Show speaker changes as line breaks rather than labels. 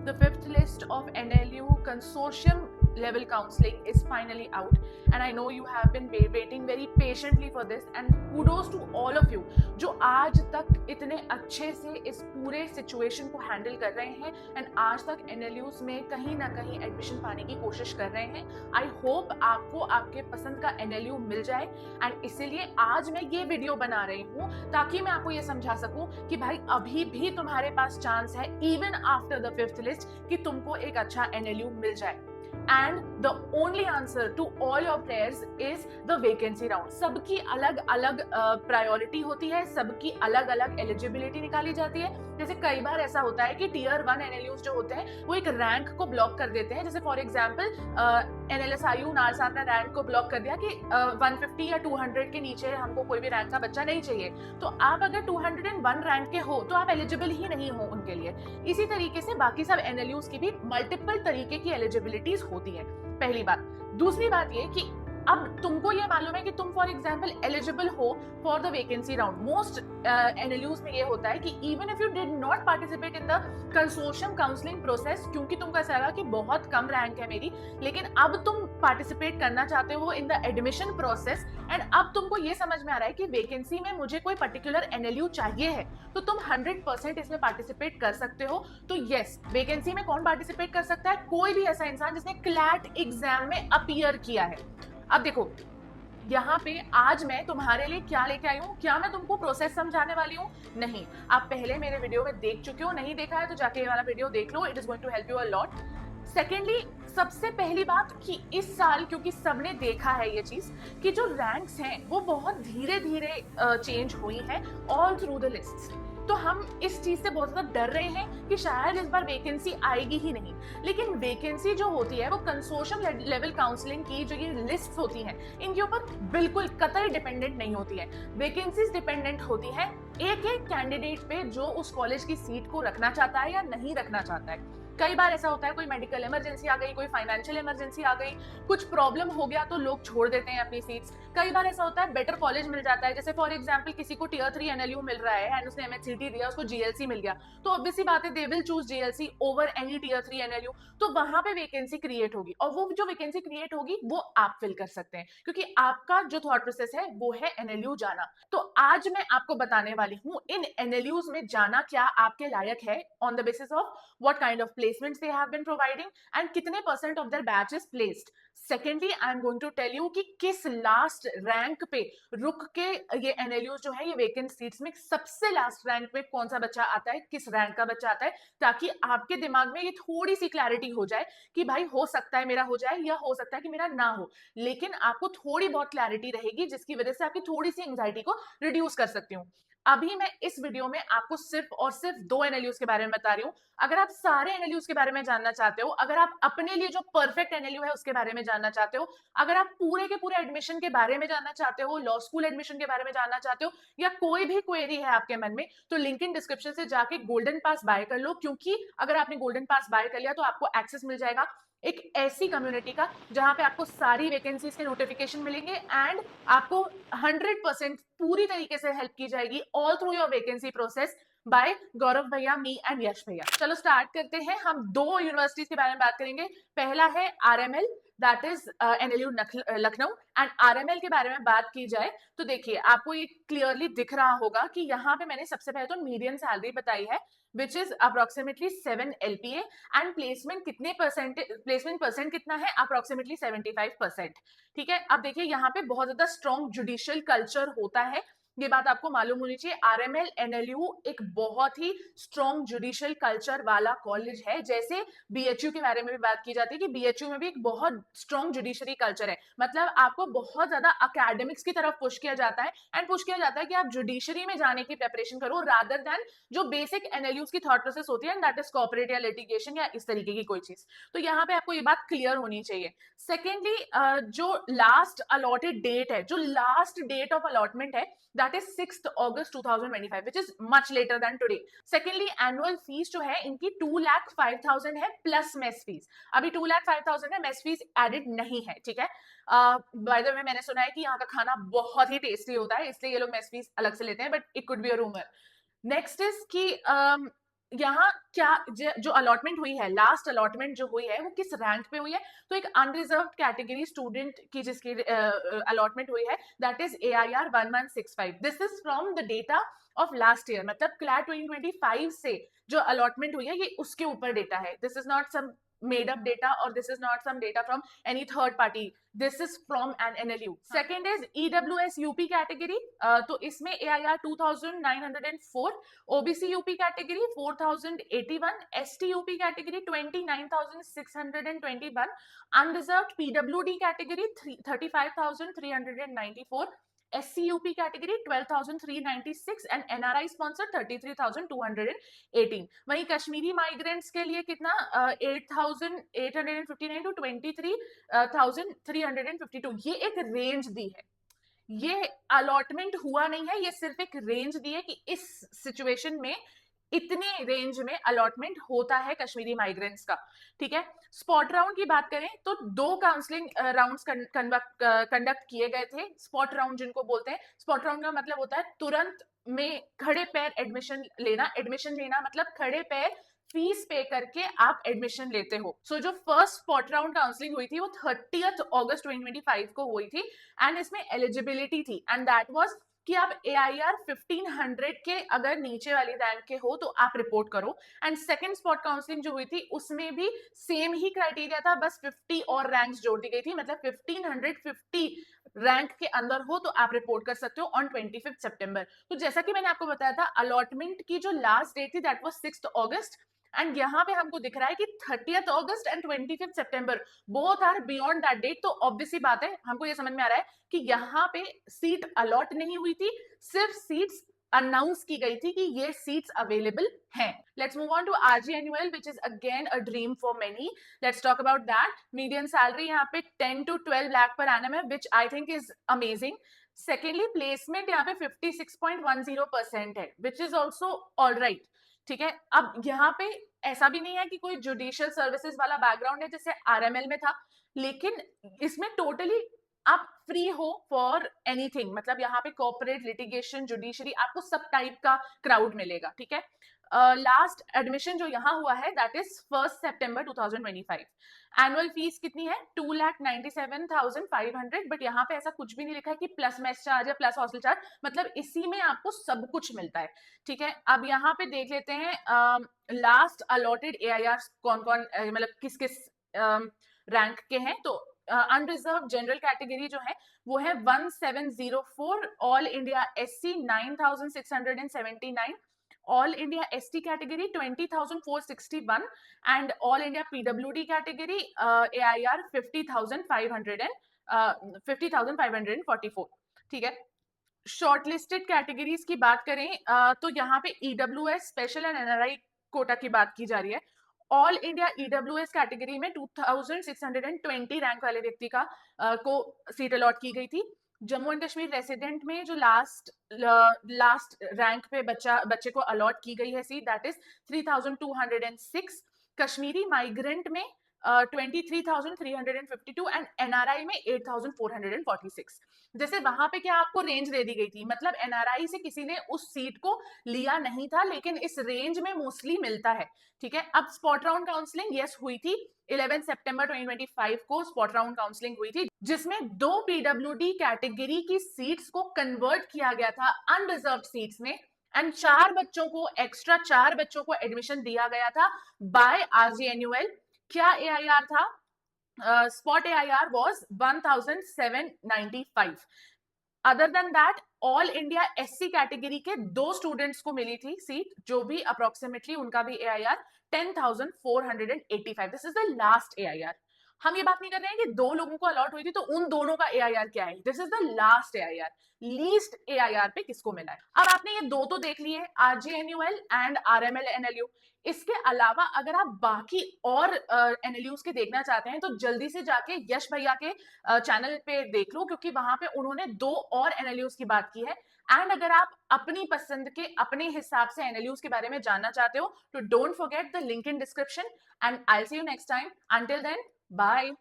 the fifth list of NLU consortium level counseling is finally out, and I know you have been waiting very patiently for this, and kudos to all of you जो आज तक इतने अच्छे से इस पूरे situation को handle कर रहे हैं एंड आज तक NLUs में कहीं ना कहीं एडमिशन पाने की कोशिश कर रहे हैं। आई होप आपको आपके पसंद का NLU मिल जाए, एंड इसीलिए आज मैं ये वीडियो बना रही हूँ ताकि मैं आपको ये समझा सकूं कि भाई अभी भी तुम्हारे पास चांस है even after the fifth list कि तुमको एक अच्छा NLU मिल जाए। And the only answer to all your prayers is the vacancy round. सबकी अलग अलग प्रायोरिटी होती है, सबकी अलग अलग एलिजिबिलिटी निकाली जाती है। जैसे कई बार ऐसा होता है कि टीयर 1 NLUs जो होते हैं वो एक रैंक को ब्लॉक कर देते हैं। जैसे फॉर एग्जांपल NLSIU नालसार ने रैंक को ब्लॉक कर दिया कि 150 या 200 के नीचे हमको कोई भी रैंक का बच्चा नहीं चाहिए, तो आप अगर 201 रैंक के हो तो आप एलिजिबल ही नहीं हो उनके लिए। इसी तरीके से बाकी सब NLUs की भी मल्टीपल तरीके की एलिजिबिलिटीज होती है, पहली बात। दूसरी बात ये कि अब तुमको ये मालूम है कि तुम फॉर एग्जांपल एलिजिबल हो for the vacancy round. Most NLUs में ये होता है कि even if you did not participate in the consortium counselling process, क्योंकि तुमको ऐसा लगा कि बहुत कम रैंक है मेरी, लेकिन अब तुम पार्टिसिपेट करना चाहते हो in the admission process, and अब तुमको ये समझ में आ रहा है कि वैकेंसी में मुझे कोई पर्टिकुलर NLU चाहिए है, तो तुम 100% इसमें पार्टिसिपेट कर सकते हो। तो यस, वैकेंसी में कौन पार्टिसिपेट कर सकता है? कोई भी ऐसा इंसान जिसने क्लैट एग्जाम में अपीयर किया है। अब देखो यहाँ पे आज मैं तुम्हारे लिए क्या लेके आई हूँ, क्या मैं तुमको प्रोसेस समझाने वाली हूँ? नहीं, आप पहले मेरे वीडियो में देख चुके हो, नहीं देखा है तो जाके ये वाला वीडियो देख लो, it is going to help you a lot. Secondly, सबसे पहली बात कि इस साल क्योंकि सबने देखा है ये चीज कि जो रैंक्स हैं वो बहुत धीरे धीरे चेंज हुई है ऑल थ्रू द लिस्ट, तो हम इस चीज से बहुत ज्यादा डर रहे हैं कि शायद इस बार वैकेंसी आएगी ही नहीं। लेकिन वैकेंसी जो होती है वो कंसोर्शियम लेवल काउंसलिंग की जो ये लिस्ट होती हैं इनके ऊपर बिल्कुल कतई डिपेंडेंट नहीं होती है। वैकेंसीज डिपेंडेंट होती है एक एक कैंडिडेट पे जो उस कॉलेज की सीट को रखना चाहता है या नहीं रखना चाहता है। कई बार ऐसा होता है कोई मेडिकल इमरजेंसी आ गई, कोई फाइनेंशियल इमरजेंसी आ गई, कुछ प्रॉब्लम हो गया तो लोग छोड़ देते हैं अपनी सीट्स। कई बार ऐसा होता है बेटर कॉलेज मिल जाता है, जैसे फॉर एग्जांपल किसी को टियर 3 NLU मिल रहा है एंड उसने MHCT दिया, उसको GLC मिल गया, तो ऑब्वियसली बात है they will choose GLC over any tier 3 NLU, तो वहां पे वैकेंसी क्रिएट होगी और वो जो वैकेंसी क्रिएट होगी वो आप फिल कर सकते हैं, क्योंकि आपका जो थॉट प्रोसेस है वो है NLU जाना। तो आज मैं आपको बताने वाली हूँ इन NLUs में जाना क्या आपके लायक है on the basis of what kind of placements they have been providing and कितने % of their batch is placed. Secondly, I am going to tell you कि किस लास्ट रैंक पे रुक के ये NLUs जो है ये वेकेंट सीट्स में सबसे लास्ट रैंक पे कौन सा बच्चा आता है, किस रैंक का बच्चा आता है, ताकि आपके दिमाग में ये थोड़ी सी क्लैरिटी हो जाए कि भाई हो सकता है मेरा हो जाए या हो सकता है कि मेरा ना हो, लेकिन आपको थोड़ी बहुत क्लैरिटी रहेगी जिसकी वजह से आपकी थोड़ी सी एंजाइटी को रिड्यूस कर सकती हूँ। अभी मैं इस वीडियो में आपको सिर्फ और सिर्फ 2 NLUs के बारे में बता रही हूँ। अगर आप सारे NLUs के बारे में जानना चाहते हो, अगर आप अपने लिए जो परफेक्ट NLU है उसके बारे में जानना चाहते हो, अगर आप पूरे के पूरे एडमिशन के बारे में जानना चाहते हो, लॉ स्कूल एडमिशन के बारे में जानना चाहते हो, या कोई भी क्वेरी है आपके मन में, तो लिंक इन डिस्क्रिप्शन से जाके गोल्डन पास बाय कर लो, क्योंकि अगर आपने गोल्डन पास बाय कर लिया तो आपको एक्सेस मिल जाएगा एक ऐसी कम्युनिटी का जहां पे आपको सारी वैकेंसीज के नोटिफिकेशन मिलेंगे एंड आपको 100% पूरी तरीके से हेल्प की जाएगी all through your vacancy process by Gaurav भैया, मी एंड यश भैया। चलो स्टार्ट करते हैं। हम 2 यूनिवर्सिटीज के बारे में बात करेंगे। पहला है RML, that is NLU Lucknow, and RML के बारे में बात की जाए तो देखिए आपको ये क्लियरली दिख रहा होगा कि यहाँ पे मैंने सबसे पहले तो मीडियम सैलरी बताई है which is approximately 7 LPA and placement percent कितना है, approximately 75%। ठीक है, अब देखिए यहाँ पे बहुत ज्यादा स्ट्रॉन्ग जुडिशियल कल्चर होता है, ये बात आपको मालूम होनी चाहिए। RML NLU एक बहुत ही स्ट्रॉन्ग जुडिशियल कल्चर वाला कॉलेज है। जैसे BHU के बारे में भी बात की जाती है कि BHU में भी एक बहुत स्ट्रॉन्ग जुडिशरी कल्चर है, मतलब आपको बहुत ज्यादा अकेडमिक्स की तरफ पुश किया जाता है एंड पुश किया जाता है कि आप जुडिशरी में जाने की प्रिपरेशन करो रादर देन जो बेसिक NLUs की थॉट प्रोसेस होती है, दैट इज कॉर्पोरेट या लिटिगेशन या इस तरीके की कोई चीज। तो यहाँ पे आपको ये बात क्लियर होनी चाहिए। सेकेंडली, जो लास्ट अलॉटेड डेट है, जो लास्ट डेट ऑफ अलॉटमेंट है, that is 6th August 2025, which is much later than today. Secondly, annual fees जो है इनकी 2,05,000 है प्लस मेस फीस। अभी 2,05,000 है, मेस फीस एडिड नहीं है। ठीक है, बाय द वे मैंने सुना है कि यहाँ का खाना बहुत ही टेस्टी होता है, इसलिए ये लोग मेस फीस अलग से लेते हैं, but it could be a rumour. Next is कि यहाँ क्या जो अलॉटमेंट हुई है, लास्ट अलॉटमेंट जो हुई है वो किस रैंक पे हुई है, तो एक अनरिजर्व कैटेगरी स्टूडेंट की जिसकी अलॉटमेंट हुई है, that is AIR 1165. This is from the data of last year, मतलब क्लैट 2025 से जो अलॉटमेंट हुई है ये उसके ऊपर डेटा है. This is not some made up data, or this is not some data from any third party. This is from an NLU. Second is EWS UP category. तो इसमें AIR 2904, OBC UP category 4081, ST UP category 29621, unreserved PWD category 35394, SCUP category 12,396 and NRI sponsor 33,218. वहीं Kashmiri migrants के लिए कितना 8,859 to 23,352. ये एक range दी है, ये अलॉटमेंट हुआ नहीं है, ये सिर्फ एक रेंज दी है कि इस सिचुएशन में इतने रेंज में अलॉटमेंट होता है कश्मीरी माइग्रेंट्स का. ठीक है, स्पॉट राउंड की बात करें तो 2 काउंसलिंग राउंड्स कंडक्ट किए गए थे. स्पॉट राउंड जिनको बोलते हैं, स्पॉट राउंड का मतलब होता है तुरंत में खड़े पैर एडमिशन लेना मतलब खड़े पैर फीस पे करके आप एडमिशन लेते हो. सो जो फर्स्ट स्पॉट राउंड काउंसलिंग हुई थी वो 30 अगस्त 2025 को हुई थी, एंड इसमें एलिजिबिलिटी थी, एंड दैट वाज कि आप AIR 1500 के अगर नीचे वाली रैंक के हो तो आप रिपोर्ट करो. एंड सेकंड स्पॉट काउंसलिंग जो हुई थी उसमें भी सेम ही क्राइटेरिया था, बस 50 और रैंक्स जोड़ दी गई थी, मतलब 1550 रैंक के अंदर हो तो आप रिपोर्ट कर सकते हो ऑन 25 सितंबर. तो जैसा कि मैंने आपको बताया था, अलॉटमेंट की जो लास्ट डेट थी दैट वाज 6 अगस्त, एंड यहाँ पे हमको दिख रहा है कि 30 अगस्त एंड 25 सितंबर both are beyond that date. तो ऑब्वियसली बात है, हमको ये समझ में आ रहा है कि यहाँ पे सीट अलॉट नहीं हुई थी, सिर्फ सीट्स अनाउंस की गई थी कि ये सीट्स अवेलेबल हैं. Let's move on to RGNUL, which is again a dream for many. Let's talk about that. Median salary यहाँ पे 10 to 12 lakh per annum है, which I think is amazing. Secondly, placement यहाँ पे 56.10% है, which is also all right. ठीक है, अब यहाँ पे ऐसा भी नहीं है कि कोई जुडिशियल सर्विसेज वाला बैकग्राउंड है जैसे RML में था, लेकिन इसमें टोटली आप फ्री हो फॉर एनीथिंग, मतलब यहाँ पे कॉर्पोरेट, लिटिगेशन, जुडिशरी, आपको सब टाइप का क्राउड मिलेगा. ठीक है, लास्ट एडमिशन जो यहाँ हुआ है that is 1 September 2025. Annual fees कितनी है 2,97,500, बट यहाँ पे ऐसा कुछ भी नहीं लिखा है कि प्लस मेस चार्ज या प्लस हॉस्टल चार्ज, मतलब इसी में आपको सब कुछ मिलता है. ठीक है, अब यहाँ पे देख लेते हैं लास्ट अलॉटेड AIR कौन कौन मतलब किस किस रैंक के हैं. तो अनरिजर्व जनरल कैटेगरी जो है वो है 1704, all India SC 9,679, all India ST category 20,461 and all India PWD category AIR 50,544. ठीक है, शॉर्टलिस्टेड कैटेगरीज की बात करें तो यहाँ पे EWS special and NRI quota की बात की जा रही है. ऑल इंडिया EWS कैटेगरी में 2620 रैंक वाले व्यक्ति का को सीट अलॉट की गई थी. जम्मू एंड कश्मीर रेसिडेंट में जो लास्ट रैंक पे बच्चे को अलॉट की गई है seat that is 3206. Kashmiri migrant में 23,352 एंड NRI में 8,446. जैसे वहां पे क्या आपको रेंज दे दी गई थी, मतलब NRI से किसी ने उस सीट को लिया नहीं था, लेकिन इस रेंज में मोस्टली मिलता है. ठीक है, अब स्पॉट राउंड काउंसलिंग यस हुई थी 11 सितंबर 2025 को स्पॉट राउंड काउंसलिंग हुई थी, जिसमें 2 PWD कैटेगरी की सीट्स को कन्वर्ट किया गया था अनरिजर्व्ड सीट्स में, एंड 4 बच्चों को एडमिशन दिया गया था बाय RGNUL. क्या AIR था? Spot AIR was 1,795. Other than that all India SC category के 2 स्टूडेंट्स को मिली थी सीट, जो भी अप्रोक्सीमेटली उनका भी AIR 10,485. This is the last AIR. हम ये बात नहीं कर रहे हैं कि 2 लोगों को अलॉट हुई थी तो उन दोनों का AIR क्या है. This is the last AIR, least AIR पे किसको मिला है. अब आपने ये 2 तो देख लिए, RGNUL एंड RML NLU. इसके अलावा अगर आप बाकी और NLUs के देखना चाहते हैं तो जल्दी से जाके यश भैया के चैनल पे देख लो, क्योंकि वहां पे उन्होंने 2 और NLUs की बात की है. एंड अगर आप अपनी पसंद के अपने हिसाब से NLUs के बारे में जानना चाहते हो तो don't forget the link in description, and I will see you next time. Until then, bye.